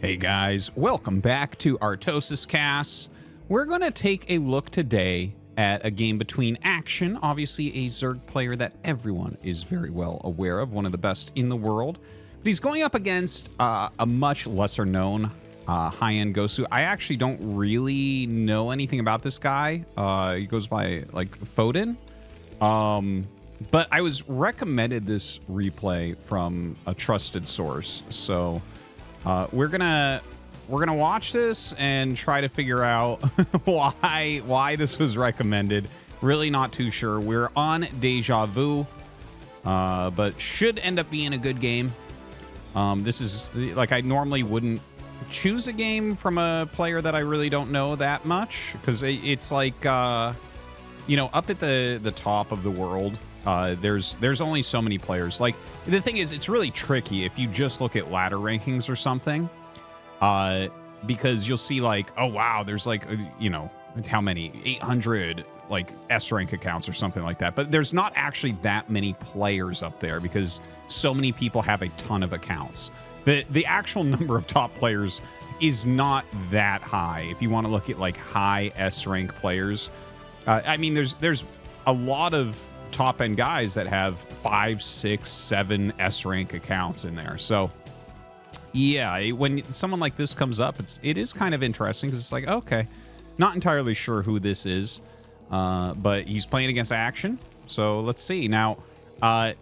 Hey guys, welcome back to ArtosisCasts. We're going to take a look today at a game between Action, obviously a Zerg player that everyone is very well aware of, one of the best in the world. But he's going up against a much lesser known high-end Gosu. I actually don't really know anything about this guy. He goes by like Foden. But I was recommended this replay from a trusted source, so we're gonna watch this and try to figure out why this was recommended. Really not too sure. We're on Deja Vu, but should end up being a good game. This is like, I normally wouldn't choose a game from a player that I really don't know that much, because it's like up at the top of the world. There's only so many players. Like, the thing is, it's really tricky if you just look at ladder rankings or something, because you'll see like, oh wow, there's like how many 800 like S rank accounts or something like that, but there's not actually that many players up there because so many people have a ton of accounts. The actual number of top players is not that high if you want to look at like high S rank players. I mean, there's a lot of top end guys that have 5, 6, 7 S rank accounts in there. So yeah, when someone like this comes up, it is kind of interesting, because it's like, okay, not entirely sure who this is, but he's playing against Action. So let's see. Now,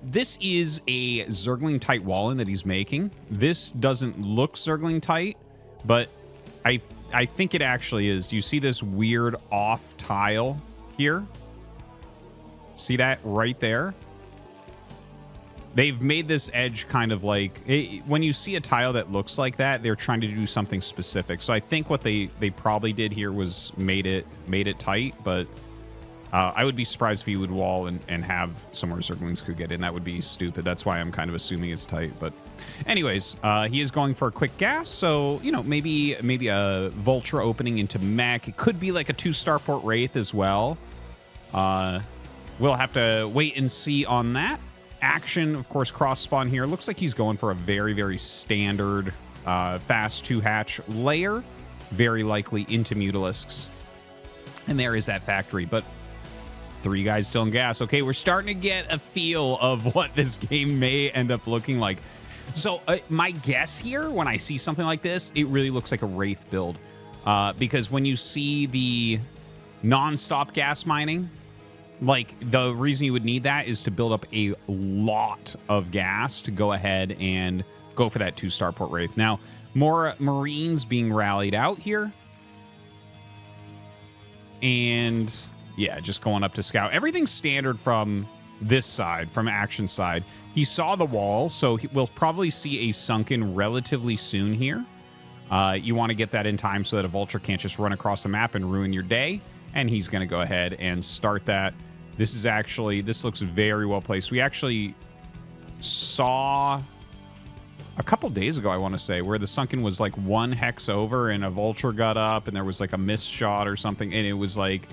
this is a Zergling tight wall-in that he's making. This doesn't look Zergling tight, but I think it actually is. Do you see this weird off tile here? See that right there? They've made this edge kind of like, when you see a tile that looks like that, they're trying to do something specific. So I think what they probably did here was made it tight, but I would be surprised if you would wall and have somewhere Zerglings could get in. That would be stupid. That's why I'm kind of assuming it's tight. But anyways, he is going for a quick gas. So, maybe a Vulture opening into mech. It could be like a 2 Starport Wraith as well. We'll have to wait and see on that. Action, of course, cross spawn here. Looks like he's going for a very, very standard fast 2-hatch layer. Very likely into Mutalisks. And there is that factory. But 3 guys still in gas. Okay, we're starting to get a feel of what this game may end up looking like. So my guess here, when I see something like this, it really looks like a Wraith build. Because when you see the non-stop gas mining, like, the reason you would need that is to build up a lot of gas to go ahead and go for that 2 Starport Wraith. Now, more Marines being rallied out here. And yeah, just going up to scout. Everything's standard from this side, from Action side. He saw the wall, so we'll probably see a sunken relatively soon here. You want to get that in time so that a Vulture can't just run across the map and ruin your day. And he's going to go ahead and start that. This looks very well placed. We actually saw a couple days ago, I want to say, where the sunken was like 1 hex over and a Vulture got up and there was like a missed shot or something. And it was like,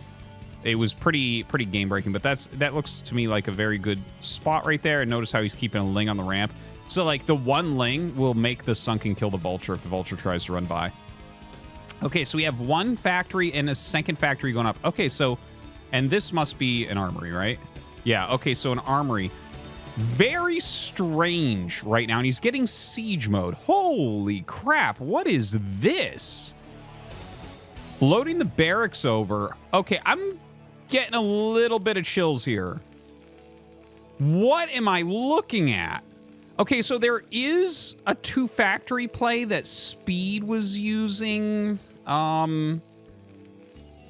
it was pretty game breaking. But that looks to me like a very good spot right there. And notice how he's keeping a Ling on the ramp. So like the 1 Ling will make the sunken kill the Vulture if the Vulture tries to run by. Okay, so we have 1 factory and a 2nd factory going up. Okay, so, and this must be an armory, right? Yeah, okay, so an armory. Very strange right now, and he's getting siege mode. Holy crap, what is this? Floating the barracks over. Okay, I'm getting a little bit of chills here. What am I looking at? Okay, so there is a 2 factory play that Speed was using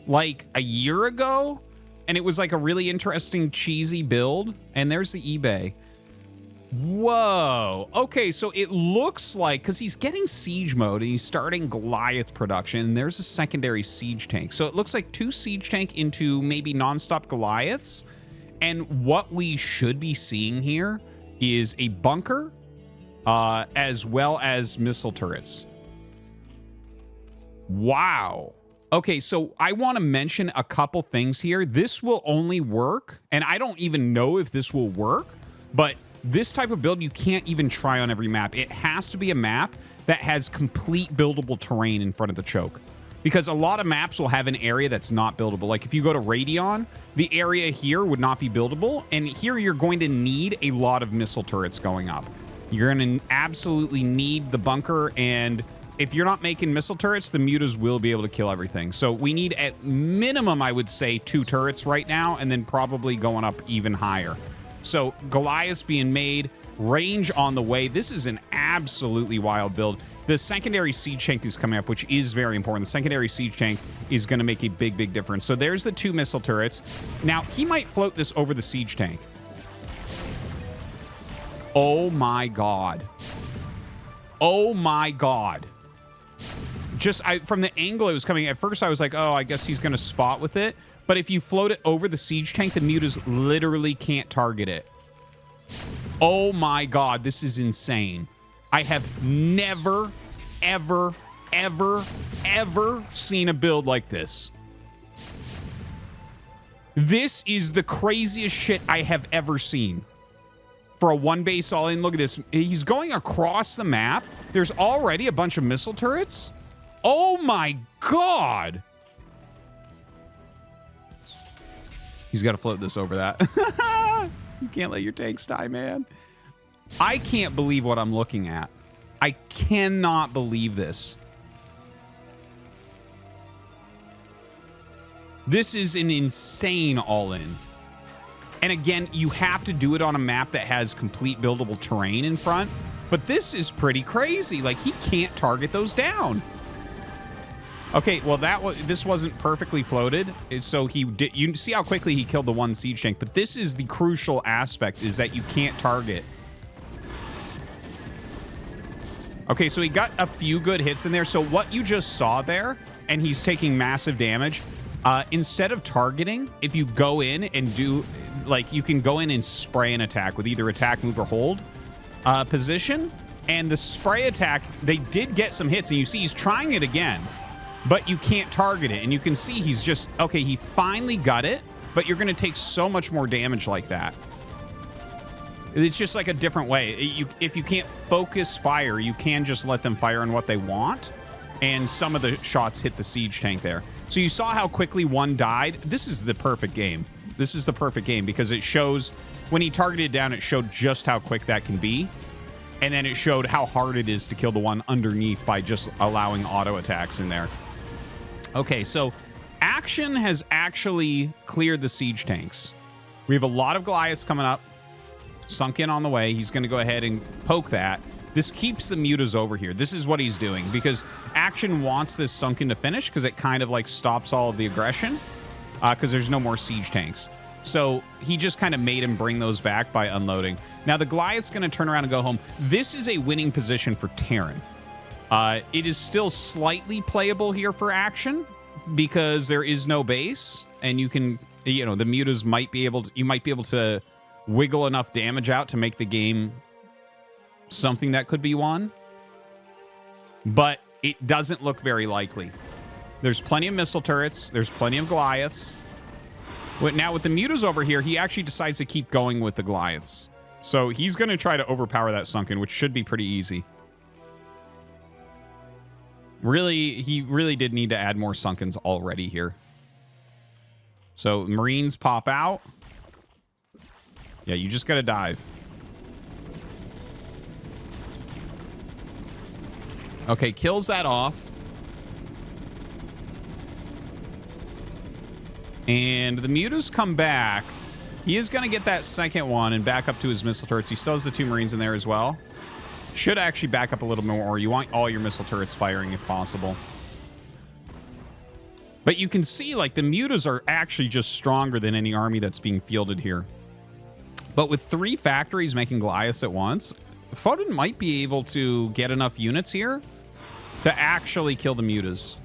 like a year ago, and it was like a really interesting cheesy build. And there's the eBay. Whoa. Okay, so it looks like, because he's getting siege mode and he's starting Goliath production, and there's a secondary siege tank. So it looks like 2 siege tank into maybe non-stop Goliaths. And what we should be seeing here is a bunker as well as missile turrets. Wow. Okay, so I want to mention a couple things here. This will only work, and I don't even know if this will work, but this type of build you can't even try on every map. It has to be a map that has complete buildable terrain in front of the choke. Because a lot of maps will have an area that's not buildable. Like if you go to Radion, the area here would not be buildable. And here you're going to need a lot of missile turrets going up. You're going to absolutely need the bunker. And if you're not making missile turrets, the mutas will be able to kill everything. So we need at minimum, I would say, 2 turrets right now. And then probably going up even higher. So Goliath's being made. Range on the way. This is an absolutely wild build. The secondary siege tank is coming up, which is very important. The secondary siege tank is going to make a big, big difference. So there's the 2 missile turrets. Now, he might float this over the siege tank. Oh, my God. Oh, my God. Just from the angle it was coming, at first I was like, oh, I guess he's going to spot with it. But if you float it over the siege tank, the mutas literally can't target it. Oh, my God. This is insane. I have never, ever, ever, ever seen a build like this. This is the craziest shit I have ever seen. For a 1 base all-in, look at this. He's going across the map. There's already a bunch of missile turrets. Oh my God. He's got to float this over that. You can't let your tanks die, man. I can't believe what I'm looking at. I cannot believe this. This is an insane all-in. And again, you have to do it on a map that has complete buildable terrain in front. But this is pretty crazy. Like, he can't target those down. Okay, well, this wasn't perfectly floated. So he did. You see how quickly he killed the 1 siege tank. But this is the crucial aspect, is that you can't target. Okay, so he got a few good hits in there. So what you just saw there, and he's taking massive damage, instead of targeting, if you go in and do, like, you can go in and spray an attack with either attack, move, or hold position. And the spray attack, they did get some hits, and you see he's trying it again, but you can't target it. And you can see he's just, okay, he finally got it, but you're going to take so much more damage like that. It's just like a different way. If you can't focus fire, you can just let them fire on what they want. And some of the shots hit the siege tank there. So you saw how quickly 1 died. This is the perfect game. This is the perfect game because it shows, when he targeted down, it showed just how quick that can be. And then it showed how hard it is to kill the one underneath by just allowing auto attacks in there. Okay, so Action has actually cleared the siege tanks. We have a lot of Goliaths coming up. Sunk in on the way. He's going to go ahead and poke that. This keeps the mutas over here. This is what he's doing because Action wants this sunken to finish because it kind of like stops all of the aggression because there's no more siege tanks. So he just kind of made him bring those back by unloading. Now the Goliath's going to turn around and go home. This is a winning position for Taran. It is still slightly playable here for Action because there is no base and you can, you know, the mutas might be able to, you might be able to wiggle enough damage out to make the game something that could be won, but it doesn't look very likely. There's plenty of missile turrets. There's plenty of Goliaths. Now with the mutas over here, he actually decides to keep going with the Goliaths. So he's going to try to overpower that sunken, which should be pretty easy. Really, he really did need to add more sunkens already here. So Marines pop out. Yeah, you just got to dive. Okay, kills that off. And the mutas come back. He is going to get that second one and back up to his missile turrets. He still has the 2 Marines in there as well. Should actually back up a little more. You want all your missile turrets firing if possible. But you can see, like, the mutas are actually just stronger than any army that's being fielded here. But with 3 factories making Goliaths at once, Foden might be able to get enough units here to actually kill the mutas.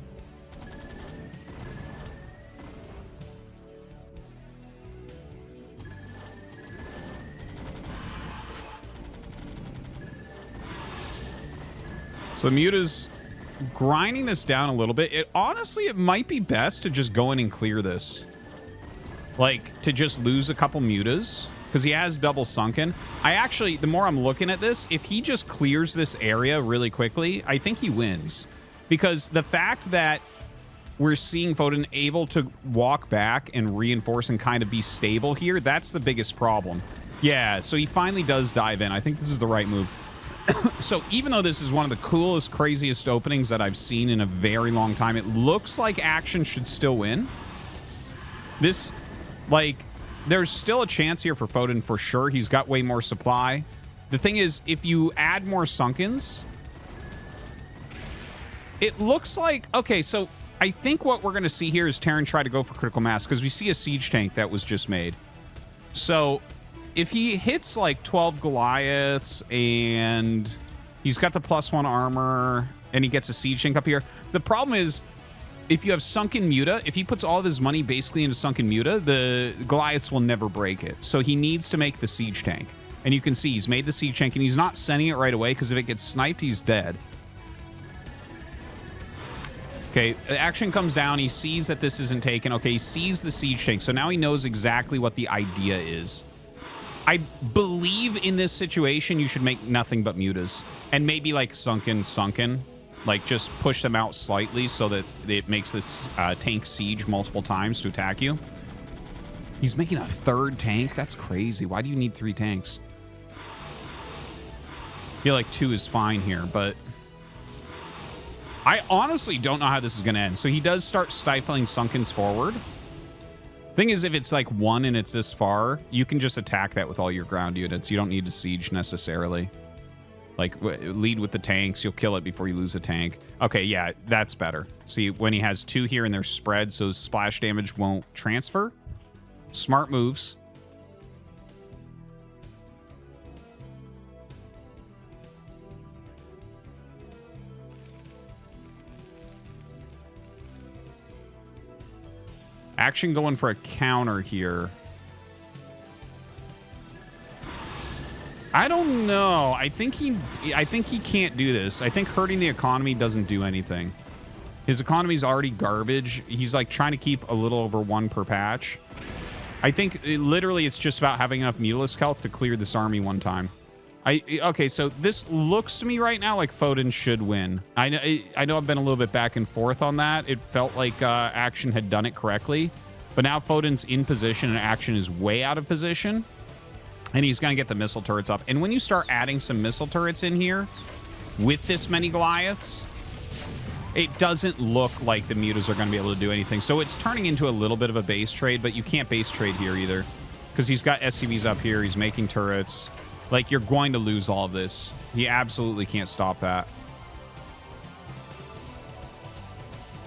So the mutas grinding this down a little bit. Honestly, it might be best to just go in and clear this. Like, to just lose a couple mutas because he has double sunken. I actually, the more I'm looking at this, if he just clears this area really quickly, I think he wins. Because the fact that we're seeing Foden able to walk back and reinforce and kind of be stable here, that's the biggest problem. Yeah, so he finally does dive in. I think this is the right move. So even though this is one of the coolest, craziest openings that I've seen in a very long time, it looks like Action should still win. This, like, there's still a chance here for Foden for sure. He's got way more supply. The thing is, if you add more Sunkens, it looks like... Okay, so I think what we're going to see here is Taran try to go for critical mass, because we see a siege tank that was just made. So... if he hits like 12 Goliaths and he's got the +1 armor and he gets a siege tank up here, the problem is if you have Sunken Muta, if he puts all of his money basically into Sunken Muta, the Goliaths will never break it. So he needs to make the siege tank. And you can see he's made the siege tank and he's not sending it right away because if it gets sniped, he's dead. Okay, Action comes down. He sees that this isn't taken. Okay, he sees the siege tank. So now he knows exactly what the idea is. I believe in this situation, you should make nothing but mutas. And maybe like sunken. Like just push them out slightly so that it makes this tank siege multiple times to attack you. He's making a third tank? That's crazy. Why do you need 3 tanks? I feel like 2 is fine here, but... I honestly don't know how this is going to end. So he does start stifling Sunkens forward. Thing is, if it's like 1 and it's this far, you can just attack that with all your ground units. You don't need to siege necessarily. Like, lead with the tanks. You'll kill it before you lose a tank. Okay, yeah, that's better. See, when he has 2 here and they're spread, so splash damage won't transfer. Smart moves. Action going for a counter here. I don't know. I think he can't do this. I think hurting the economy doesn't do anything. His economy's already garbage. He's like trying to keep a little over 1 per patch. I think literally it's just about having enough Mutalisk health to clear this army one time. Okay, so this looks to me right now like Foden should win. I know I've been a little bit back and forth on that. It felt like Action had done it correctly, but now Foden's in position and Action is way out of position, and he's going to get the missile turrets up. And when you start adding some missile turrets in here with this many Goliaths, it doesn't look like the mutas are going to be able to do anything. So it's turning into a little bit of a base trade, but you can't base trade here either because he's got SCVs up here. He's making turrets. Like, you're going to lose all of this. He absolutely can't stop that.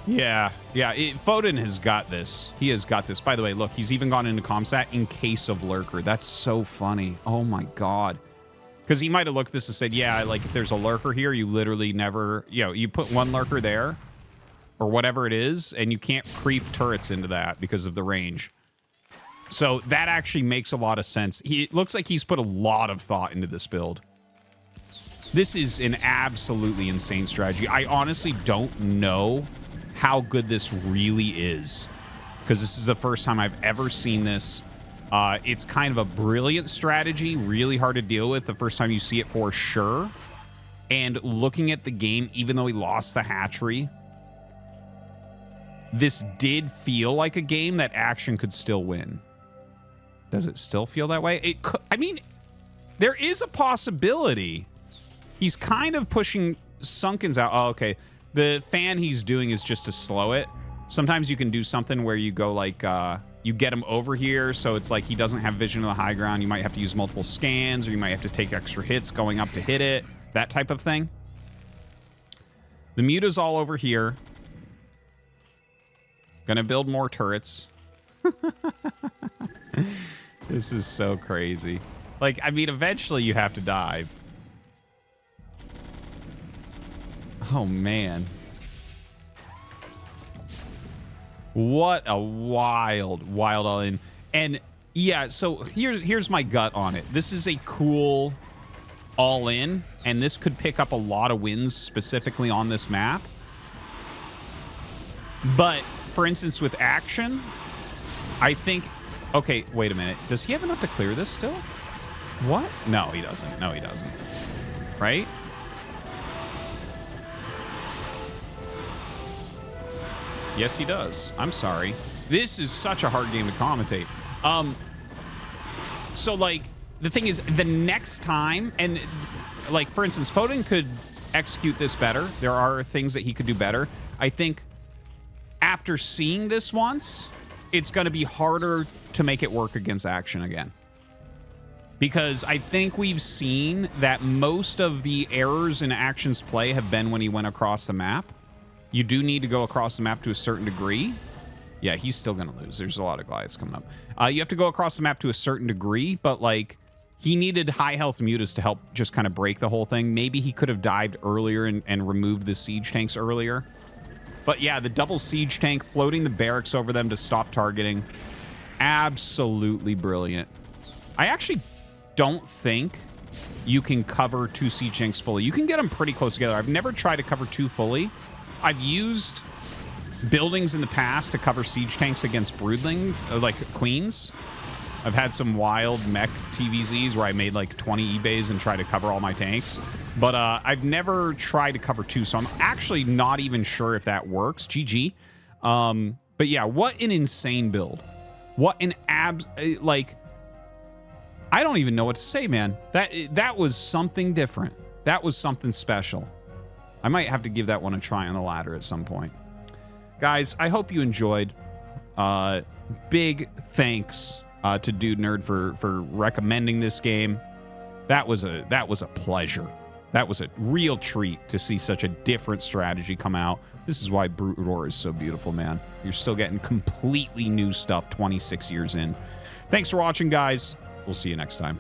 Yeah. Foden has got this. He has got this. By the way, look, he's even gone into Comsat in case of Lurker. That's so funny. Oh, my God. Because he might have looked at this and said, yeah, like, if there's a Lurker here, you literally never... You know, you put 1 Lurker there, or whatever it is, and you can't creep turrets into that because of the range. So that actually makes a lot of sense. It looks like he's put a lot of thought into this build. This is an absolutely insane strategy. I honestly don't know how good this really is, because this is the first time I've ever seen this. It's kind of a brilliant strategy, really hard to deal with the first time you see it for sure. And looking at the game, even though he lost the hatchery, this did feel like a game that Action could still win. Does it still feel that way? It could, I mean, there is a possibility. He's kind of pushing Sunkens out. Oh, okay. The fan he's doing is just to slow it. Sometimes you can do something where you go like, you get him over here, so it's like he doesn't have vision of the high ground. You might have to use multiple scans, or you might have to take extra hits going up to hit it. That type of thing. The muta's all over here. Gonna build more turrets. This is so crazy. Like, I mean, eventually you have to dive. Oh, man. What a wild all-in. And, yeah, so here's my gut on it. This is a cool all-in, and this could pick up a lot of wins specifically on this map. But, for instance, with Action, I think Okay, wait a minute. Does he have enough to clear this still? What? No, he doesn't. No, he doesn't. Right? Yes, he does. I'm sorry. This is such a hard game to commentate. So, like, the thing is, the next time, and, like, for instance, Foden could execute this better. There are things that he could do better. I think after seeing this once, it's going to be harder to make it work against action again. Because I think we've seen that most of the errors in action's play have been when he went across the map. You do need to go across the map to a certain degree. Yeah, he's still going to lose. There's a lot of Goliaths coming up. You have to go across the map to a certain degree, but, like, he needed high health mutas to help just kind of break the whole thing. Maybe he could have dived earlier and removed the siege tanks earlier. But, yeah, the double siege tank, floating the barracks over them to stop targeting. Absolutely brilliant. I actually don't think you can cover 2 siege tanks fully. You can get them pretty close together. I've never tried to cover 2 fully. I've used buildings in the past to cover siege tanks against broodling, like queens. I've had some wild mech TVZs where I made like 20 eBays and tried to cover all my tanks. But I've never tried to cover 2, so I'm actually not even sure if that works. GG. But yeah, what an insane build. What an like, I don't even know what to say, man. That was something different. That was something special. I might have to give that one a try on the ladder at some point. Guys, I hope you enjoyed. Big thanks to Dude Nerd for recommending this game. That was a pleasure. That was a real treat to see such a different strategy come out. This is why Brute Roar is so beautiful, man. You're still getting completely new stuff 26 years in. Thanks for watching, guys. We'll see you next time.